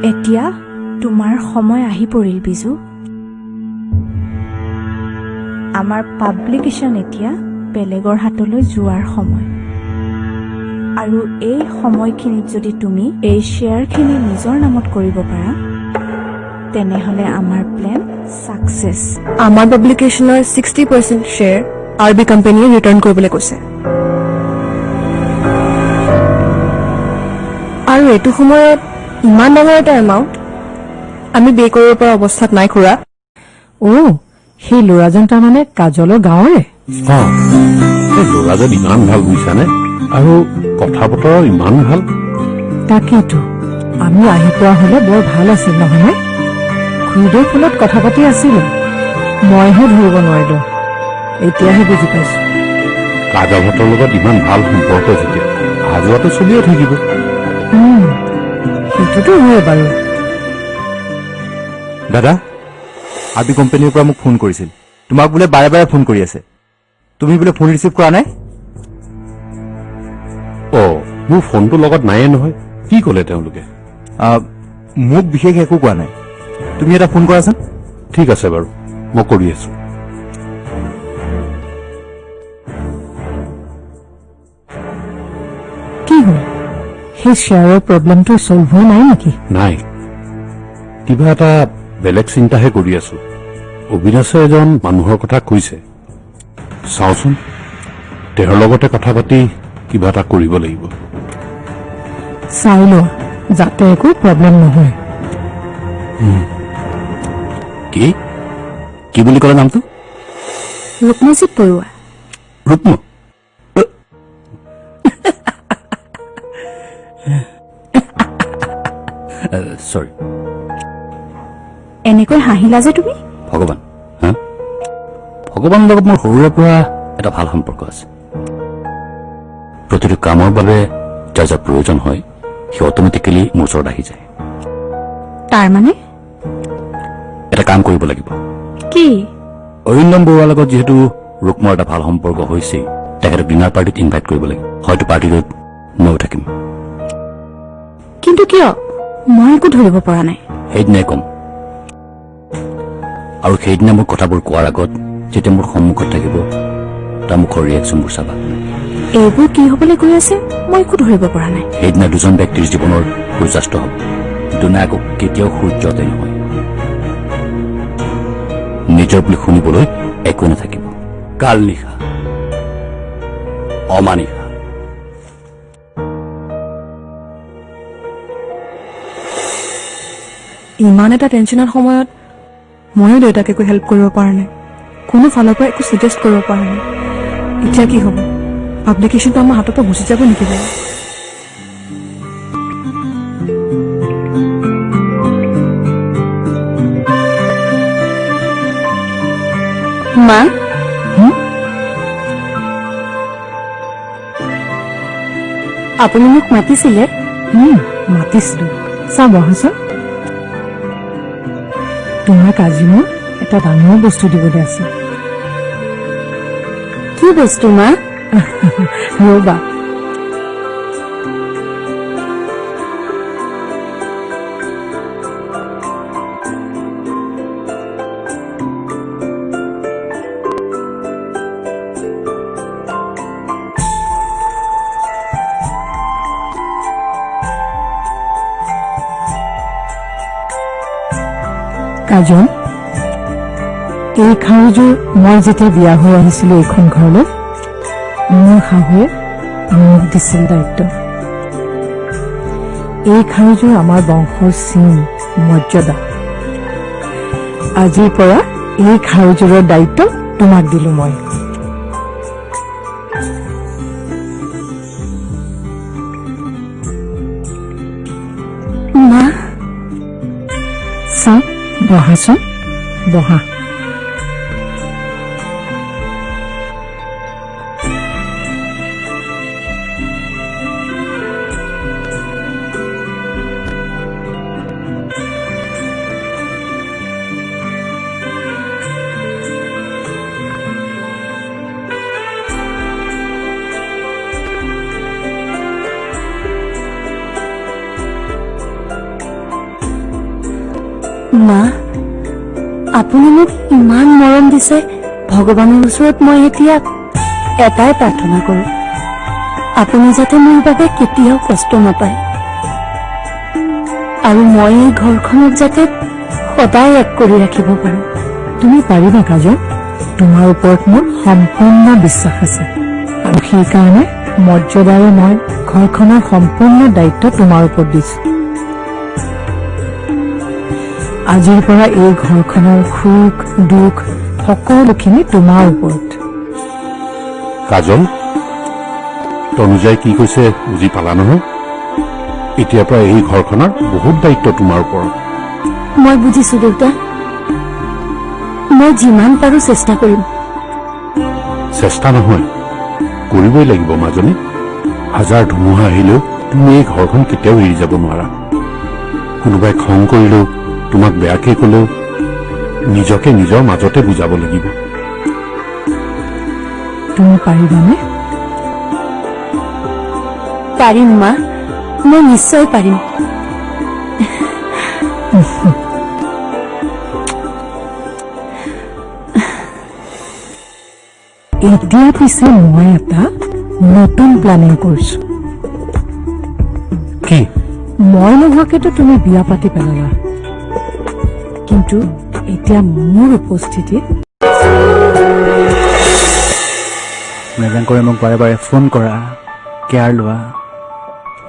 এতিয়া তোমাৰ সময় আহি পৰিল বিজু। আমাৰ পাব্লিকেশ্যন এতিয়া বেলেগৰ হাতলৈ যোৱাৰ সময়। আৰু এই সময়খিনিত যদি তুমি এই শ্বেয়াৰখিনি নিজৰ নামত কৰিব পাৰা, তেনেহ'লে আমাৰ প্লেন ছাকচেছ। আমাৰ পাব্লিকেশ্যনৰ 60% শ্বেয়াৰ RB কোম্পানীয়ে ৰিটাৰ্ণ কৰিবলৈ কৈছে। আৰু এইটো সময়ত ইমান ডাঙৰ এটা এমাউণ্ট আমি বে কৰিব পৰা অৱস্থাত নাই খুৰা। সেই ল'ৰাজন তাৰমানে কাজলৰ গাঁৱৰে? সেই ল'ৰাজন ইমান ভাল বুজিছানে, আৰু কথা বতৰা ইমান ভাল। তাকেইতো, আমি আহি পোৱা হলে বৰ ভাল আছিল নহয়নে? খুৰীদেউ ফোনত কথা পাতি আছিলো, মইহে ধৰিব নোৱাৰিলো। এতিয়াহে বুজি পাইছো। কাজলহঁতৰ লগত ইমান ভাল সম্পৰ্ক যেতিয়া অহা যোৱাটো চলিয়ে থাকিব। সেইটোতো হয় বাৰু। দাদা, RB কোম্পানীৰ পৰা মোক ফোন কৰিছিল। তোমাক বোলে বাৰে বাৰে ফোন কৰি আছে। তুমি বোলে ফোন ৰিচিভ কৰা নাই? মোৰ ফোনটো লগত নাইয়ে নহয়। কি ক'লে তেওঁলোকে? মোক বিশেষ একো কোৱা নাই। তুমি এটা ফোন কৰাচোন। ঠিক আছে বাৰু, মই কৰি আছো। কি হ'ল, সেই শ্বেয়াৰৰ প্ৰব্লেমটো ছল্ভ হোৱা নাই নেকি? নাই, কিবা এটা বেলেগ চিন্তাহে কৰি আছো। অবিনাশে এজন মানুহৰ কথা কৈছে, চাওচোন, তেওঁৰ লগতে কথা পাতি কিবা এটা কৰিব লাগিব। চাই লোৱা যাতে একো প্ৰব্লেম নহয়। কি বুলি ক'লে নামটো? ৰূপমজিত বৰুৱা। ৰূপম? চৰি। এনেকৈ হাঁহিলা যে তুমি? ভগৱান, ভগৱানৰ লগত মোৰ সৰুৰে পৰা এটা ভাল সম্পৰ্ক আছে। প্ৰতিটো কামৰ বাবে যাৰ যাৰ প্ৰয়োজন হয় সি অট'মেটিকেলি মোৰ ওচৰত আহি যায়। তাৰ মানে? এটা কাম কৰিব লাগিব। কি? অৰিন্দম বৰুৱাৰ লগত যিহেতু ৰুক্মৰ এটা ভাল সম্পৰ্ক হৈছেই, তেখেতক ডিনাৰ পাৰ্টিত ইনভাইট কৰিব লাগিব। হয়তো পাৰ্টিটোত ময়ো থাকিম। কিন্তু কিয়? মই একো ধৰিব পৰা নাই। সেইদিনাই কম, আৰু সেইদিনা মোৰ কথাবোৰ কোৱাৰ আগত যেতিয়া মোৰ সন্মুখত থাকিব তাৰ মুখৰ ৰিয়েকশ্যনবোৰ চাবা। এইবোৰ কি হবলৈ গৈ আছে মই একো ধৰিব পৰা নাই। সেইদিনা দুজন ব্যক্তিৰ জীৱনৰ সূৰ্যাস্ত হ'ব, দুনাই আকৌ কেতিয়াও সূৰ্যতে নহয়। নিজৰ বুলি শুনিবলৈ একো নাথাকিব। কাল নিশা, অমানিশা। ইমান এটা টেনচনৰ সময়ত ময়ো দেউতাক একো হেল্প কৰিব পৰা নাই, কোনো ফালৰ পৰা একো ছাজেষ্ট কৰিব পৰা নাই। এতিয়া কি হ'ব? পাব্লিকেশ্যনটো আমাৰ হাতৰ পৰা গুচি যাব নেকি বাৰু? মা, আপুনি মোক মাতিছিলে? মাতিছিলো। চা বহাচোন, তোমাক আজি মোৰ এটা ডাঙৰ বস্তু দিবলৈ আছে। কি বস্তু মা? ৰবা, কাজন, এই খাৰুযোৰ মই যেতিয়া বিয়া হৈ আহিছিলো এইখন ঘৰলৈ, মোৰ শাহুৱে মোক দিছিল দায়িত্ব। এই খাৰুযোৰ আমাৰ বংশৰ চিন, মৰ্যাদা। আজিৰ পৰা এই খাৰুযোৰৰ দায়িত্ব তোমাক দিলো মই। মা, চা বহাচোন, বহা। মা, আপুনি মোক ইমান মৰম দিছে, ভগৱানৰ ওচৰত মই এতিয়া এটাই প্ৰাৰ্থনা কৰোঁ, আপুনি যাতে মোৰ বাবে কেতিয়াও কষ্ট নাপায় আৰু মই এই ঘৰখনক যাতে সদায় এক কৰি ৰাখিব পাৰোঁ। তুমি পাৰিবা কাজল, তোমাৰ ওপৰত মোৰ সম্পূৰ্ণ বিশ্বাস আছে আৰু সেইকাৰণে মৰ্যাদাৰে মই ঘৰখনৰ সম্পূৰ্ণ দায়িত্ব তোমাৰ ওপৰত দিছো। আজিৰ পৰা এই ঘৰখনৰ সুখ দুখ সকলোখিনি তোমাৰ ওপৰত। কাজল, তনুজাই কি কৈছে বুজি পালা নহয়? এতিয়াৰ পৰা এই ঘৰখনৰ বহুত দায়িত্ব তোমাৰ ওপৰত। মই বুজিছো দেউতা, মই যিমান পাৰোঁ চেষ্টা কৰিম। চেষ্টা নহয়, কৰিবই লাগিব মাজনী। হাজাৰ ধুমুহা আহিলেও তুমি এই ঘৰখন কেতিয়াও এৰি যাব নোৱাৰা। কোনোবাই খং কৰিলেও, তোমাক বেয়াকে কলেও নিজকে নিজৰ মাজতে বুজাব লাগিব। তুমি পাৰিবানে? পাৰিম মা, মই নিশ্চয় পাৰিম। এতিয়া পিছে মই এটা নতুন প্লেনিং কৰিছো। কি? মই নোহোৱাকেতো তুমি বিয়া পাতি পেলালা, কিন্তু এতিয়া মোৰ উপস্থিতিত মেজাংকৰে মোক বাৰে বাৰে ফোন কৰা, কেয়াৰ লোৱা,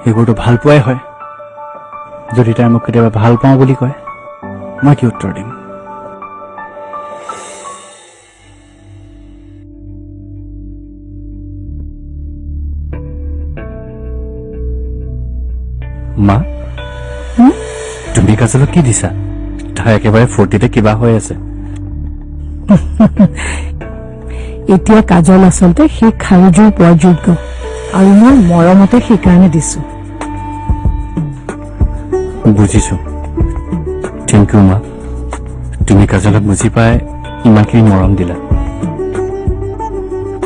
সেইবোৰতো ভাল পোৱাই হয়। যদি তাই মোক কেতিয়াবা ভাল পাওঁ বুলি কয়, মই কি উত্তৰ দিম? মা, তুমি কাজলক কি দিছা? তাই একেবাৰে ফূৰ্তিতে কিবা হৈ আছে। এতিয়া কাজল আচলতে সেই খাৰুযোৰ পোৱাৰ যোগ্য আৰু মই মৰমতে সেইকাৰণে দিছো। বুজিছো। থেংক ইউ মা, তুমি কাজলক বুজি পাই ইমানখিনি মৰম দিলা।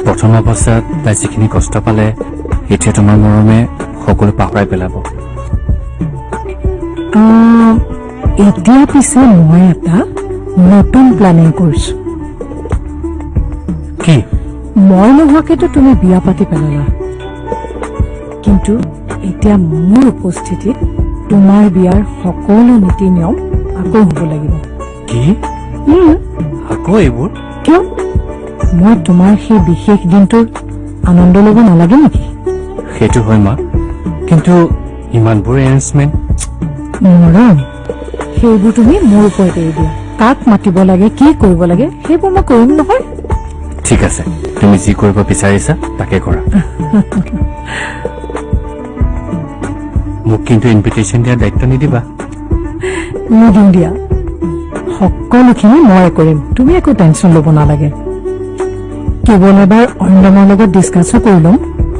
প্ৰথম অৱস্থাত তাই যিখিনি কষ্ট পালে, এতিয়া তোমাৰ মৰমে সকলো পাহৰাই পেলাব। এতিয়া পিছে মই এটা নতুন প্লেনিং কৰিছো। কি? মই নোহোৱাকেতো তুমি বিয়া পাতি পেলালা, কিন্তু এতিয়া মোৰ উপস্থিতিত তোমাৰ বিয়াৰ সকলো নীতি নিয়ম আকৌ হ'ব লাগিব। কি? আকৌ এইবোৰ? কিয়? মই তোমাৰ সেই বিশেষ দিনটোৰ আনন্দ ল'ব নালাগে নেকি? সেইটো হয় মা, কিন্তু ইমানবোৰ এৰেঞ্জমেণ্ট। মৰম, সেইবোৰ তুমি মোৰ ওপৰত এৰি দিয়া। কাক মাতিব লাগে, কি কৰিব লাগে, সেইবোৰ মই কৰিম নহয়। ঠিক আছে, তুমি যি কৰিব বিচাৰিছা তাকে কৰা। মোক কিন্তু ইনভিটেশ্যন দিয়াৰ দায়িত্ব নিদিবা। নিদিম দিয়া, সকলোখিনি মই কৰিম, তুমি একো টেনশ্যন ল'ব নালাগে। কেৱল এবাৰ অন্যমৰ লগত ডিছকাছো কৰি ল'ম।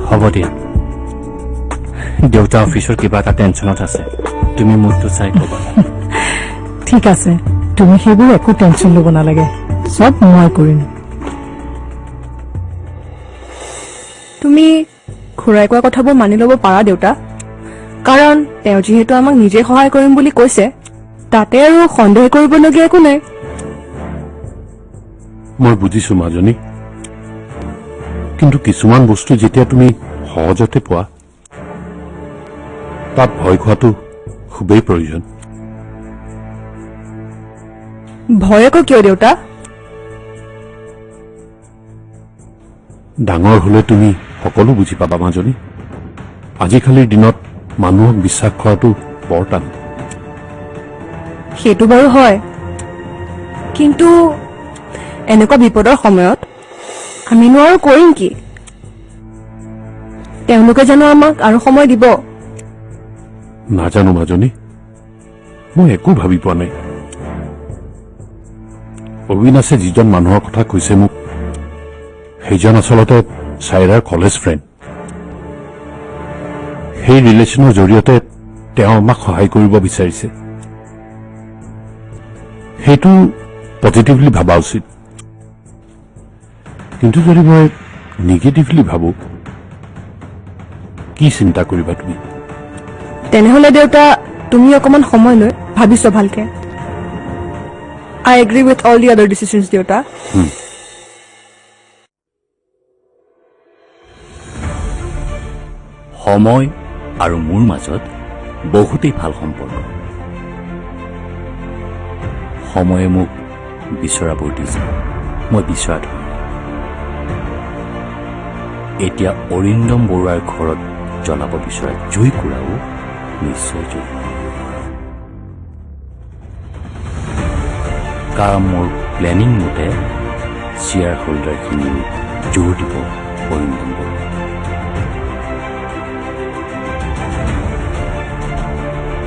হ'ব দিয়া, দেউতা অফিচৰ কিবা এটা টেনশ্যনত আছে, তুমি মোকতো চাই ক'বা। ঠিক আছে, তুমি সেইবোৰ একো টেনশ্যন ল'ব নালাগে, চব মই কৰিম। তুমি খুৰাই কোৱা কথাবোৰ মানি ল'ব পাৰা দেউতা, কাৰণ তেওঁ যিহেতু আমাক নিজে সহায় কৰিম বুলি কৈছে, তাতে আৰু সন্দেহ কৰিবলগীয়া একো নাই। মই বুজিছো মাজনী, কিন্তু কিছুমান বস্তু যেতিয়া তুমি সহজতে পোৱা, তাত ভয় খোৱাটো খুবেই প্ৰয়োজন। ভয় আকৌ কিয় দেউতা? ডাঙৰ হলে তুমি সকলো বুজি পাবা মাজনী। আজিকালিৰ দিনত মানুহক বিশ্বাস কৰাটো বৰ টান। সেইটো বাৰু হয়, কিন্তু এনেকুৱা বিপদৰ সময়ত আমিনো আৰু কৰিম কি? তেওঁলোকে জানো আমাক আৰু সময় দিব? নাজানো মাজনী, মই একো ভাবি পোৱা নাই। অবিনাশে যিজন মানুহৰ কথা কৈছে মোক, সেইজন আচলতে চাইৰাৰ কলেজ ফ্ৰেণ্ড। সেই ৰিলেশ্যনৰ জৰিয়তে তেওঁ আমাক সহায় কৰিব বিচাৰিছে। সেইটো পজিটিভলি ভাবা উচিত, কিন্তু যদি মই নিগেটিভলি ভাবো, কি চিন্তা কৰিবা তুমি? তেনেহলে দেউতা, তুমি অকমান সময় লৈ ভাবিছ ভালকে। I agree with all the other decisions, দেউতা. সময় আৰু মোৰ মাজত বহুতেই ভাল সম্পৰ্ক. সময়ে মোক বিচৰাবোৰ দিছে, মই বিচৰা ধৰণে. এতিয়া অৰিন্দম বৰুৱাৰ ঘৰত জ্বলাব বিচৰা জুইকুৰাও নিশ্চয় জুই, কাৰণ মোৰ প্লেনিং মতে শ্বেয়াৰ হোল্ডাৰখিনিও জোৰ দিব অৰিন্দম বৰুৱা.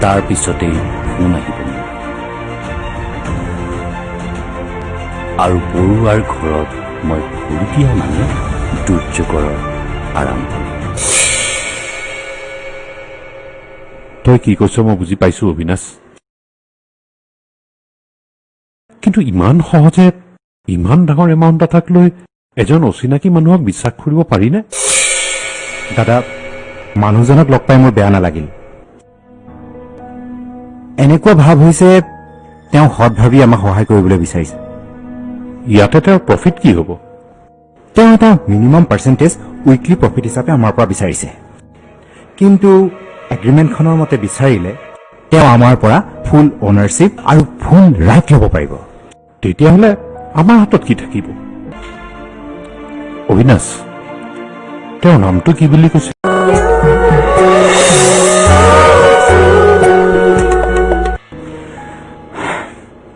তাৰ পিছতেই ফোন আহিব মোৰ, আৰু বৰুৱাৰ ঘৰত মই ভৰি দিয়া মানে দুৰ্যোগৰ আৰম্ভণি. তই কি কৈছ মই বুজি পাইছো অবিনাশ, কিন্তু ইমান সহজে ইমান ডাঙৰ এমাউণ্ট এটাক লৈ এজন অচিনাকি মানুহক বিশ্বাস কৰিব পাৰিনে? দাদা, মানুহজনক লগ পাই মোৰ বেয়া নালাগিল. এনেকুৱা ভাৱ হৈছে তেওঁ সৎ ভাবি আমাক সহায় কৰিবলৈ বিচাৰিছে. ইয়াতে তেওঁৰ প্ৰফিট কি হ'ব? তেওঁ এটা মিনিমাম পাৰ্চেণ্টেজ উইকলি প্ৰফিট হিচাপে আমাৰ পৰা বিচাৰিছে, কিন্তু এগ্ৰিমেণ্টখনৰ মতে বিচাৰিলে তেওঁ আমাৰ পৰা ফুল অনাৰশ্বিপ আৰু ফুল ৰাইট ল'ব পাৰিব. তেতিয়াহ'লে আমাৰ হাতত কি থাকিব? অবিনাশ, তেওঁৰ নামটো কি বুলি কৈছে?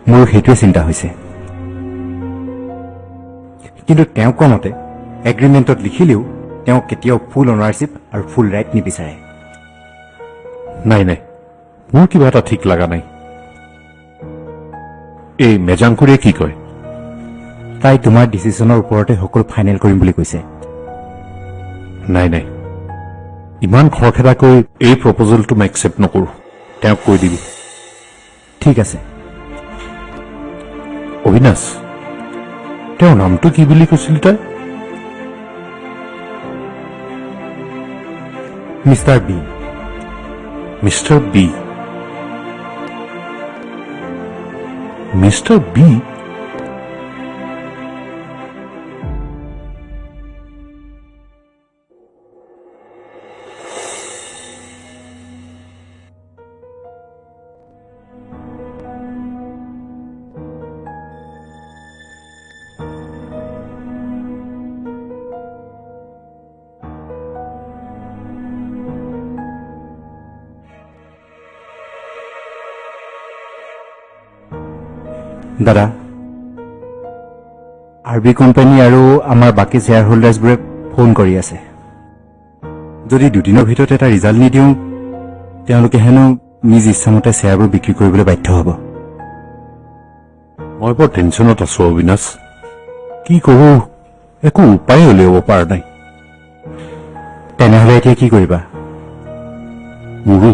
মোৰ সেইটোৱে চিন্তা হৈছে, কিন্তু তেওঁ কোৱা মতে এগ্ৰিমেণ্টত লিখিলেও তেওঁ কেতিয়াও ফুল অনাৰশ্বিপ আৰু ফুল ৰাইট নিবিচাৰে. নাই নাই, মোৰ কিবা এটা ঠিক লগা নাই. এই মেজাংকুৰিয়ে কি কয়? তাই তোমাৰ ডিচিশ্যনৰ ওপৰতে সকলো ফাইনেল কৰিম বুলি কৈছে. নাই নাই, ইমান খৰখেদাকৈ এই প্ৰপ'জেলটো মই একচেপ্ট নকৰোঁ. তেওঁক কৈ দিবি. ঠিক আছে. অবিনাশ, তেওঁৰ নামটো কি বুলি কৈছিল তই? Mister B. Mister B? Mister B? দাদা, আৰবি কোম্পানী আৰু আমাৰ বাকী শ্বেয়াৰ হোল্ডাৰ্ছবোৰে ফোন কৰি আছে. যদি দুদিনৰ ভিতৰত এটা ৰিজাল্ট নিদিওঁ তেওঁলোকে হেনো নিজ ইচ্ছামতে শ্বেয়াৰবোৰ বিক্ৰী কৰিবলৈ বাধ্য হ'ব. মই বৰ টেনশ্যনত আছো অবিনাশ. কি কৰোঁ একো উপায় উলিয়াব পৰা নাই. তেনেহ'লে এতিয়া কি কৰিবা? গুৰু,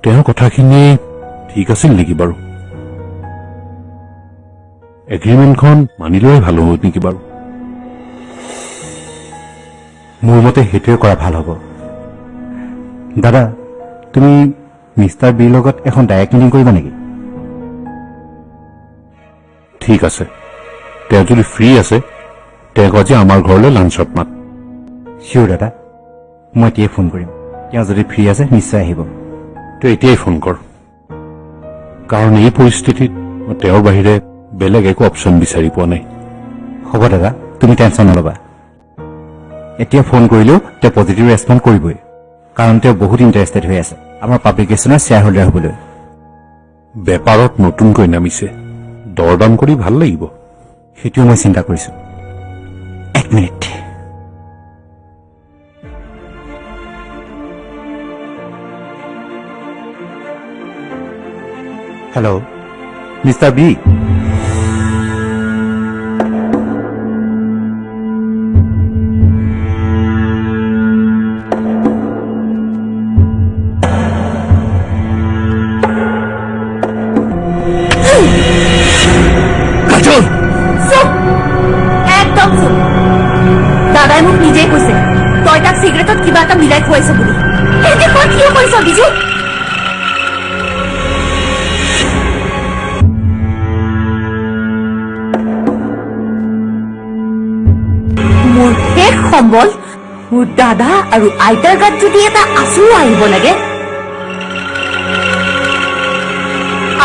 তেওঁৰ কথাখিনি ঠিক আছিল নেকি বাৰু? এগ্ৰিমেণ্টখন মানি লোৱাই ভাল হ'ব নেকি বাৰু? মোৰ মতে সেইটোৱে কৰা ভাল হ'ব. দাদা, তুমি মিষ্টাৰ বিৰ লগত এখন ডাইৰেক্ট মিটিং কৰিবা নেকি? ঠিক আছে, তেওঁ যদি ফ্ৰী আছে তেওঁক আজি আমাৰ ঘৰলৈ লাঞ্চত মাত. চিয়'ৰ দাদা, মই এতিয়াই ফোন কৰিম. তেওঁ যদি ফ্ৰী আছে নিশ্চয় আহিব. তই এতিয়াই ফোন কৰ, কাৰণ এই পৰিস্থিতিত মই তেওঁৰ বাহিৰে বেলেগ একো অপশ্যন বিচাৰি পোৱা নাই. হ'ব দাদা, তুমি টেনশ্যন নল'বা. এতিয়া ফোন কৰিলেও তেওঁ পজিটিভ ৰেছপণ্ড কৰিবই, কাৰণ তেওঁ বহুত ইণ্টাৰেষ্টেড হৈ আছে আমাৰ পাব্লিকেশ্যনৰ শ্বেয়াৰ হোল্ডাৰ হ'বলৈ. বেপাৰত নতুনকৈ নামিছে, দৰদাম কৰি ভাল লাগিব. সেইটোও মই চিন্তা কৰিছোঁ. এক মিনিট. Hello', mister B. একদম চুপ. দাদাই মোক নিজেই কৈছে তই তাক চিগাৰেটত কিবা এটা মিলাই খুৱাইছ বুলি. এতিয়া তই কিয় কৰিছ বিজু? সম্বল মোৰ দাদা আৰু আইতাৰ গাত যদি এটা আঁচোৰো আহিব লাগে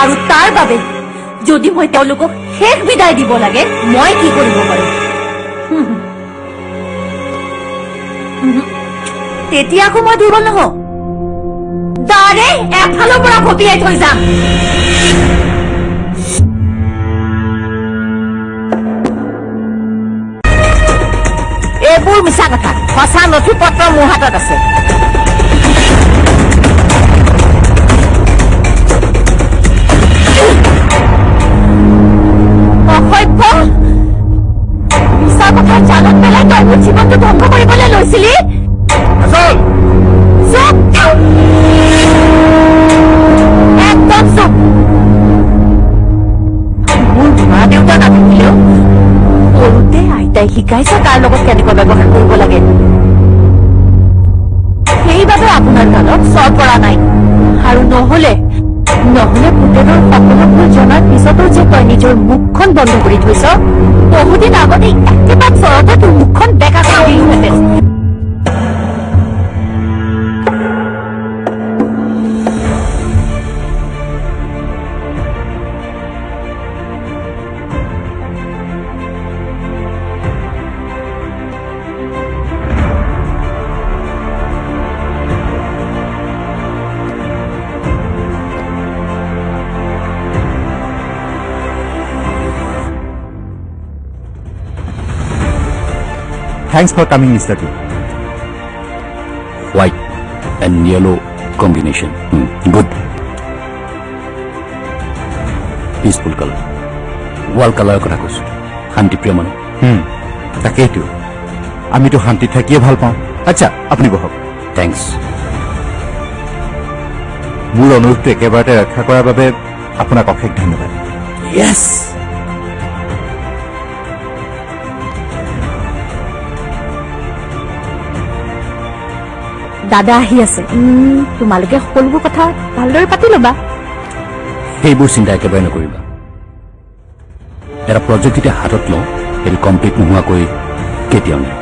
আৰু তাৰ বাবে যদি মই তেওঁলোকক শেষ বিদায় দিব লাগে মই কি কৰিব পাৰো তেতিয়া আকৌ মই দুৰ্বল নহওঁ দাৰে এফালৰ পৰা ঘটিয়াই থৈ যাম এইবোৰ মিছা কথা সঁচা নথি পত্ৰ মোৰ হাতত আছে অসভ্য মিছা কথা জালত পেলাই তই মোৰ জীৱনটো ধ্বংস কৰিবলৈ লৈছিলি চুপ একদম চুপ মোৰ মা দেউতা নাথাকিলেও সৰুতে আইতাই শিকাইছে তাৰ লগত কেনেকৈ ব্যৱহাৰ কৰিব লাগে সেইবাবে আপোনাৰ গালত চৰ পৰা নাই আৰু নহলে পুতেৰৰ সকলোবোৰ জনাৰ পিছতো যে তই নিজৰ মুখখন বন্ধ কৰি থৈছ বহুদিন আগতে একেবাৰে চৰতে তোৰ মুখখন বেকা কৰি দিলোহেঁতেন Thanks for coming, Mr. T. White and yellow combination. Good. Peaceful color. Wall color কথা কৈছো শান্তিপ্ৰিয় মানুহ তাকেইতো আমিতো শান্তিত থাকিয়ে ভাল পাওঁ আচ্ছা আপুনি বহক থেংকছ মোৰ অনুৰোধটো একেবাৰতে ৰক্ষা কৰাৰ বাবে আপোনাক অশেষ ধন্যবাদ য়েছ দাদা আহি আছে তোমালোকে সকলোবোৰ কথা ভালদৰে পাতি ল'বা সেইবোৰ চিন্তা একেবাৰে নকৰিবা এটা প্ৰজেক্ট যেতিয়া হাতত লওঁ সেইটো কমপ্লিট নোহোৱাকৈ কেতিয়াও নাই